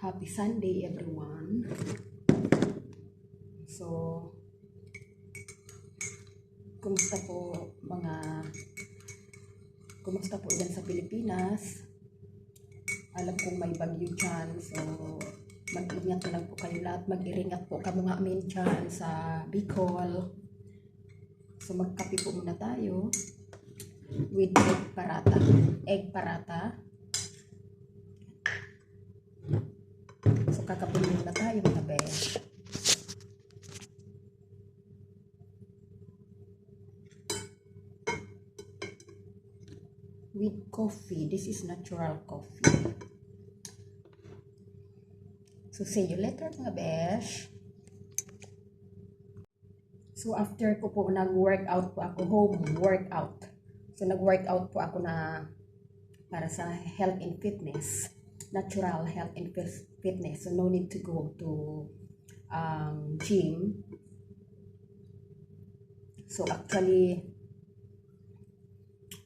Happy Sunday, everyone. So, kumusta po dyan sa Pilipinas? Alam kong may bagyo dyan, so mag-ingat na lang po kayo lahat. Mag-iringat po kamo nga amin dyan sa Bicol. So, magkape po muna tayo with egg parata. So, kakapin muna tayo mga besh. With coffee. This is natural coffee. So, see you later mga besh. So, after ko po nag-workout po ako, home workout. So, nag-workout po ako na para sa health and fitness. Natural health and fitness. So, no need to go to gym. So, actually,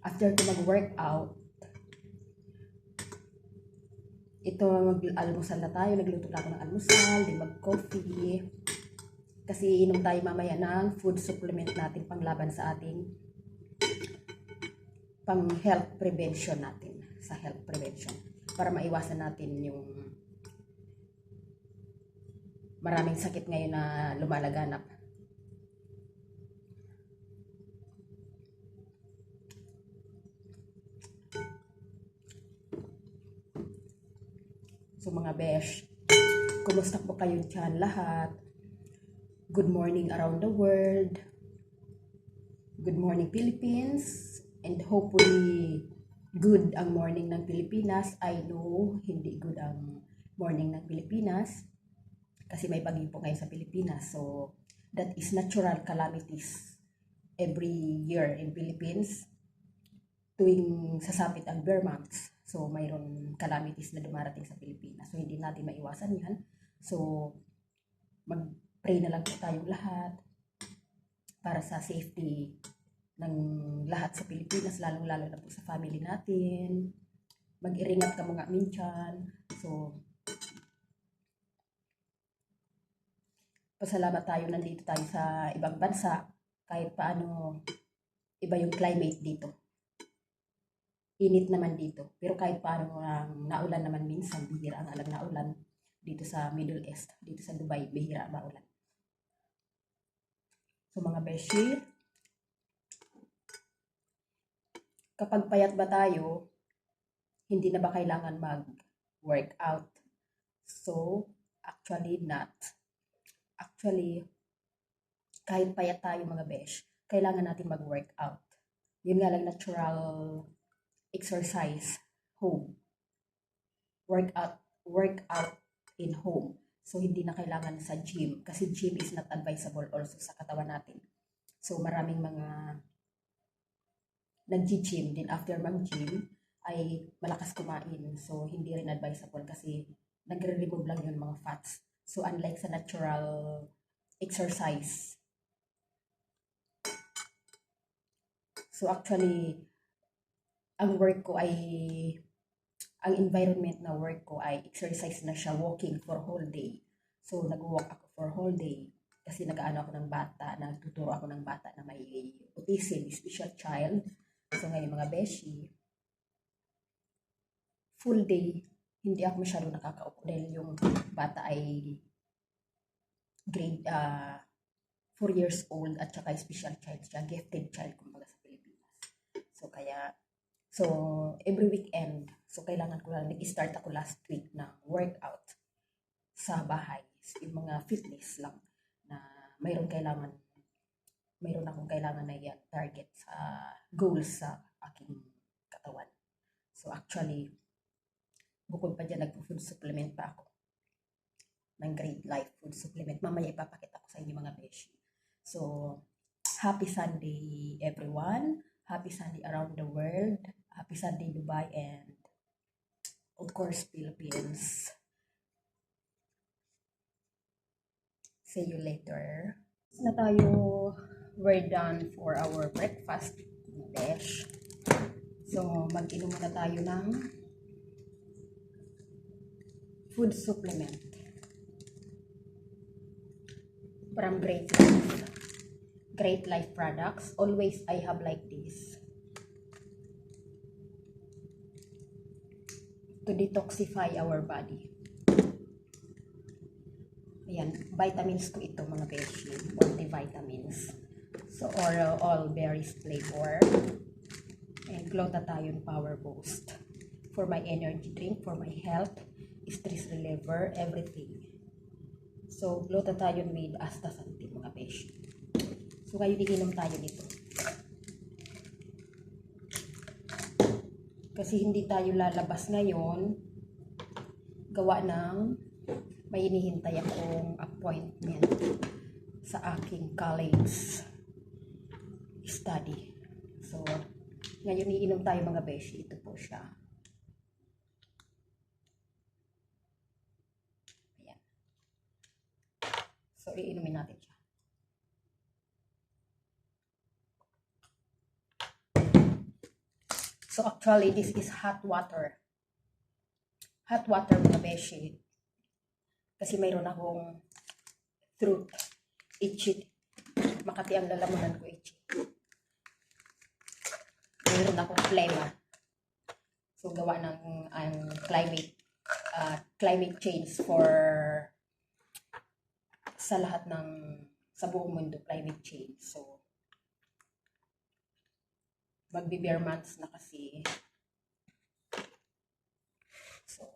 after ko mag-workout, ito, mag-almusal na tayo. Nagluto na ako ng almusal, di mag-coffee. Kasi inom tayo mamaya ng food supplement natin panglaban sa ating pang-health prevention natin. Sa health prevention. Para maiwasan natin yung maraming sakit ngayon na lumalaganap. So mga besh, kumusta po kayo dyan lahat? Good morning around the world. Good morning Philippines. And hopefully good ang morning ng Pilipinas. I know hindi good ang morning ng Pilipinas kasi may bagyo po ngayon sa Pilipinas. So that is natural calamities every year in Philippines tuwing sasapit ang Bear Months. So, mayroon calamities na dumarating sa Pilipinas. So, hindi natin maiwasan yan. So, mag-pray na lang po tayong lahat para sa safety ng lahat sa Pilipinas, lalong-lalo na po sa family natin. Mag-iringat ka mga minsan. So, pasalamat tayo, nandito tayo sa ibang bansa. Kahit paano, iba yung climate dito. Init naman dito. Pero kahit paano naulan naman minsan, bihira ang alam naulan dito sa Middle East, dito sa Dubai, bihira maulan. So mga beshi, kapag payat ba tayo, hindi na ba kailangan mag-workout? So, actually not. Actually, kahit payat tayo mga besh, kailangan natin mag-workout. Yun nga lang natural exercise, home. Workout in home. So, hindi na kailangan sa gym. Kasi gym is not advisable also sa katawan natin. So, maraming mga nag-gym din after mag-gym ay malakas kumain. So, hindi rin advisable kasi nagre-remove lang yun mga fats. So, unlike sa natural exercise. So, actually, ang environment na work ko ay exercise na siya, walking for whole day. So, nag-walk ako for whole day kasi nag-aano ako ng bata, nagtuturo ako ng bata na may autism, special child. So, ngayon mga beshi, full day, hindi ako masyado nakakaupo dahil yung bata ay grade 4 years old at saka special child siya, gifted child kumbaga sa Pilipinas. So, every weekend, so kailangan ko lang, nag-start ako last week na workout sa bahay. Yung mga fitness lang na mayroon akong kailangan na target sa goals sa aking katawan. So, actually, bukod pa dyan, nag-food supplement pa ako ng Great Life Food Supplement. Mamaya ipapakita ko sa inyo mga beshi. So, happy Sunday everyone. Happy Sunday around the world. Happy Sunday Dubai and of course Philippines. See you later. Na tayo, we're done for our breakfast dish. So mag-inom na tayo ng food supplement from Great Life. Great Life products. Always I have like this to detoxify our body. Ayan, vitamins ko ito mga beshi, multivitamins. So all berries flavor. And glutathione power boost. For my energy drink, for my health, stress reliever, everything. So glutathione with astaxanthin mga beshi. So ngayon iinom tayo nito. Kasi hindi tayo lalabas ngayon. Gawa ng may hinihintay akong appointment sa aking college study. So ngayon iinom tayo mga beshi. Ito po siya. Ayan. So iinumin natin siya. So actually, this is hot water. Hot water mga beshi. Kasi mayroon akong throat itchy. Makati ang lalamunan ko itchy. Mayroon akong phlegma. So gawa ng climate change for sa lahat ng sa buong mundo, climate change. So magbe-bare months na kasi. So,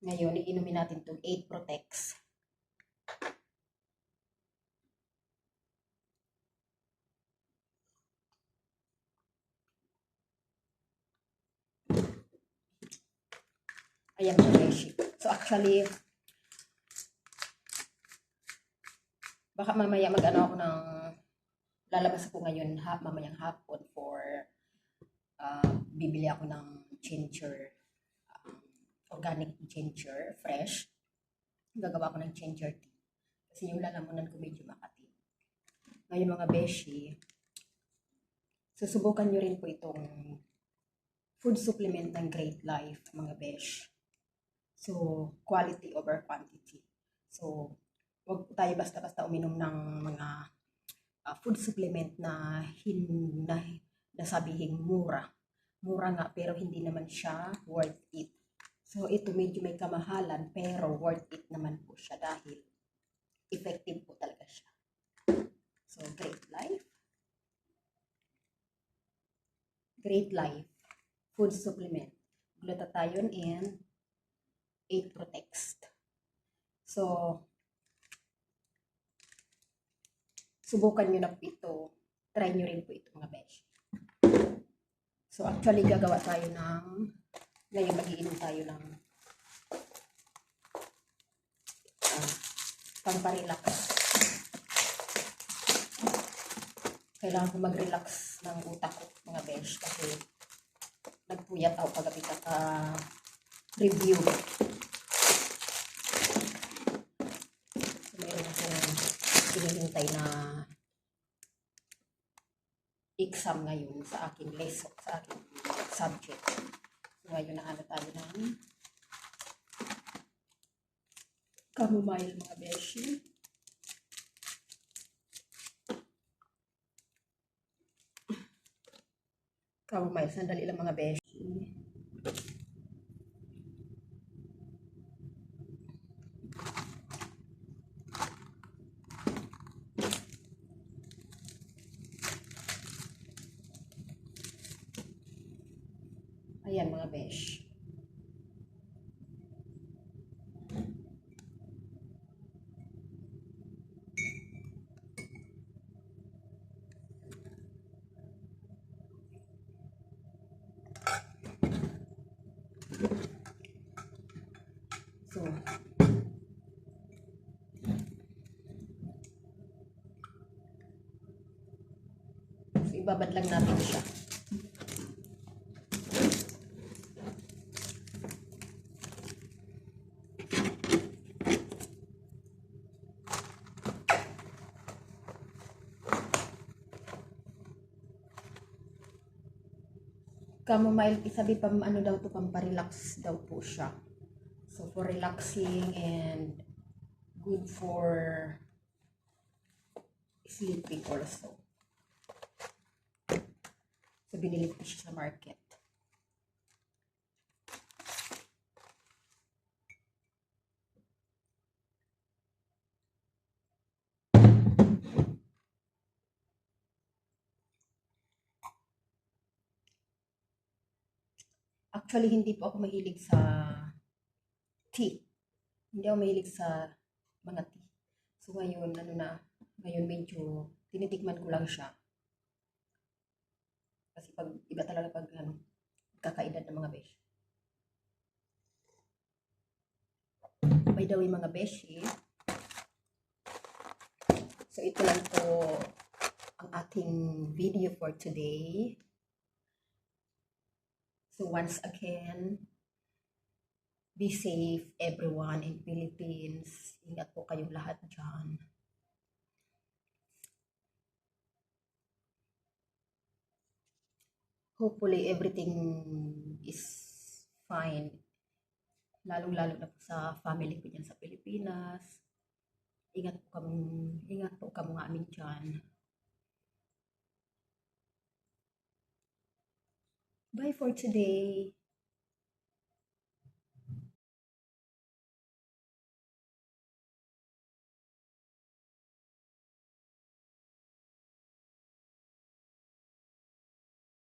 ngayon, iinumin natin itong 8 Protects. Ayan po, beshi. So, actually, baka mamaya mag-ano ako ng lalabas ako ngayon mamayang hapon for bibili ako ng ginger, organic ginger, fresh. Gagawa ko ng ginger tea. Kasi yung lalamunan ko medyo makati. Ngayon mga beshi, susubukan nyo rin po itong food supplement ng Great Life mga besh. So, quality over quantity. So, huwag tayo basta-basta uminom ng mga food supplement na sabihing mura. Mura nga pero hindi naman siya worth it. So ito medyo may kamahalan pero worth it naman po siya dahil effective po talaga siya. So Great Life food supplement, glutathione and 8 Protects. So subukan nyo na po ito. Try nyo rin po ito mga besh. So actually gagawa tayo ng, ngayon mag-iinom tayo ng pang-relax. Kailangan ko mag-relax ng utak ko mga besh kasi nagpuyat ako kagabi review. So mayroon akong hinihintay na exam ngayon sa aking lesson, sa aking subject. So ngayon na tayo ng chamomile mga beshi. Chamomile, sandali lang mga beshi. Ayan mga besh. So ibabad lang natin siya. chamomile, sabi pa ano daw to, pamparelax daw po siya. So for relaxing and good for sleeping also. So binili ko siya sa market. Actually, hindi po ako mahilig sa tea. Hindi ako mahilig sa mga tea. So ngayon, ngayon medyo tinitikman ko lang siya. Kasi pag iba talaga pag kakaedad ng mga besh. By the way, mga beshi, so ito lang po ang ating video for today. So once again, be safe everyone in Philippines. Ingat po kayong lahat dyan. Hopefully everything is fine. Lalong-lalo na po sa family ko dyan sa Pilipinas. Ingat po kamo nga amin dyan. Bye for today.